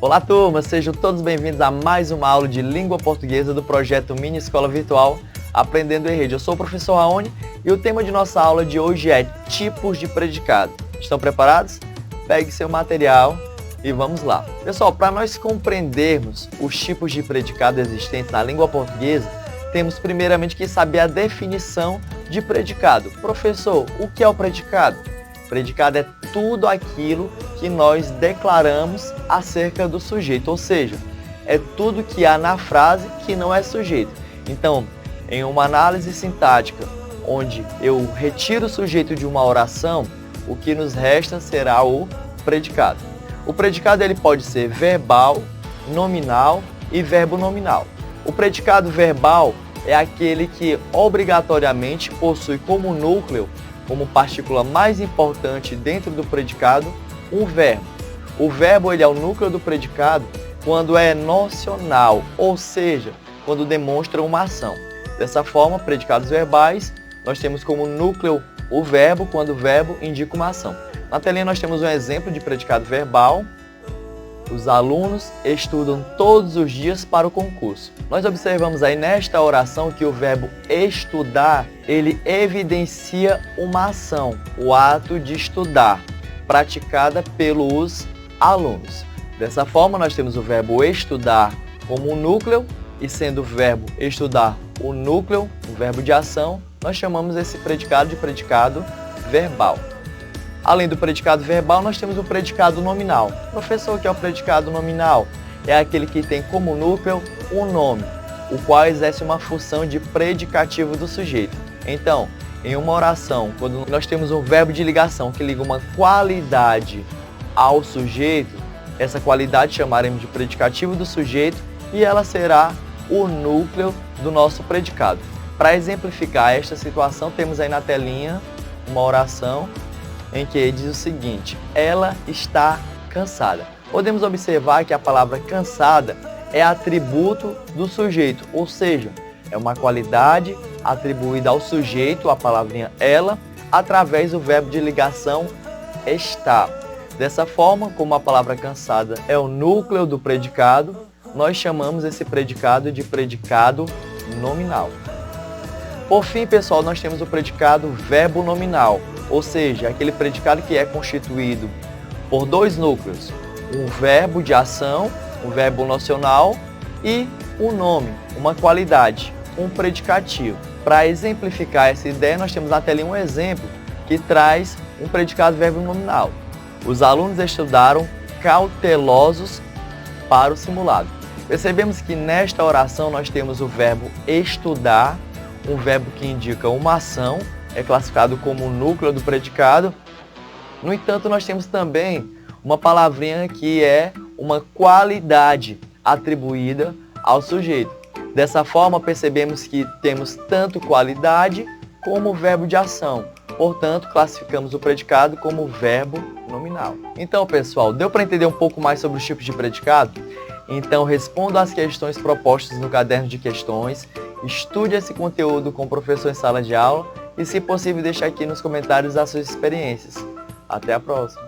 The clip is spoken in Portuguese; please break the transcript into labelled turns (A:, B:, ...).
A: Olá turma, sejam todos bem-vindos a mais uma aula de língua portuguesa do projeto Mini Escola Virtual Aprendendo em Rede. Eu sou o professor Raoni e o tema de nossa aula de hoje é tipos de predicado. Estão preparados? Pegue seu material e vamos lá. Pessoal, para nós compreendermos os tipos de predicado existentes na língua portuguesa, temos primeiramente que saber a definição de predicado. Professor, o que é o predicado? Predicado é tudo aquilo que nós declaramos acerca do sujeito, ou seja, é tudo que há na frase que não é sujeito. Então, em uma análise sintática, onde eu retiro o sujeito de uma oração, o que nos resta será o predicado. O predicado ele pode ser verbal, nominal e verbo nominal. O predicado verbal é aquele que obrigatoriamente possui como núcleo, como partícula mais importante dentro do predicado, um verbo. O verbo ele é o núcleo do predicado quando é nocional, ou seja, quando demonstra uma ação. Dessa forma, predicados verbais, nós temos como núcleo o verbo, quando o verbo indica uma ação. Na telinha nós temos um exemplo de predicado verbal. Os alunos estudam todos os dias para o concurso. Nós observamos aí nesta oração que o verbo estudar, ele evidencia uma ação, o ato de estudar, praticada pelos alunos. Dessa forma, nós temos o verbo estudar como núcleo, e sendo o verbo estudar o núcleo, o verbo de ação, nós chamamos esse predicado de predicado verbal. Além do predicado verbal, nós temos o predicado nominal. Professor, o que é o predicado nominal? É aquele que tem como núcleo um nome, o qual exerce uma função de predicativo do sujeito. Então, em uma oração, quando nós temos um verbo de ligação que liga uma qualidade ao sujeito, essa qualidade chamaremos de predicativo do sujeito e ela será o núcleo do nosso predicado. Para exemplificar esta situação, temos aí na telinha uma oração em que diz o seguinte: ela está cansada. Podemos observar que a palavra cansada é atributo do sujeito, ou seja, é uma qualidade atribuída ao sujeito, a palavrinha ela, através do verbo de ligação está. Dessa forma, como a palavra cansada é o núcleo do predicado, nós chamamos esse predicado de predicado nominal. Por fim, pessoal, nós temos o predicado verbo nominal, ou seja, aquele predicado que é constituído por dois núcleos, um verbo de ação, um verbo nocional e um nome, uma qualidade, um predicativo. Para exemplificar essa ideia, nós temos na telinha um exemplo que traz um predicado verbo nominal. Os alunos estudaram cautelosos para o simulado. Percebemos que nesta oração nós temos o verbo estudar, um verbo que indica uma ação, é classificado como o núcleo do predicado. No entanto, nós temos também uma palavrinha que é uma qualidade atribuída ao sujeito. Dessa forma, percebemos que temos tanto qualidade como verbo de ação. Portanto, classificamos o predicado como verbo nominal. Então, pessoal, deu para entender um pouco mais sobre os tipos de predicado? Então, responda às questões propostas no caderno de questões, estude esse conteúdo com o professor em sala de aula e, se possível, deixe aqui nos comentários as suas experiências. Até a próxima!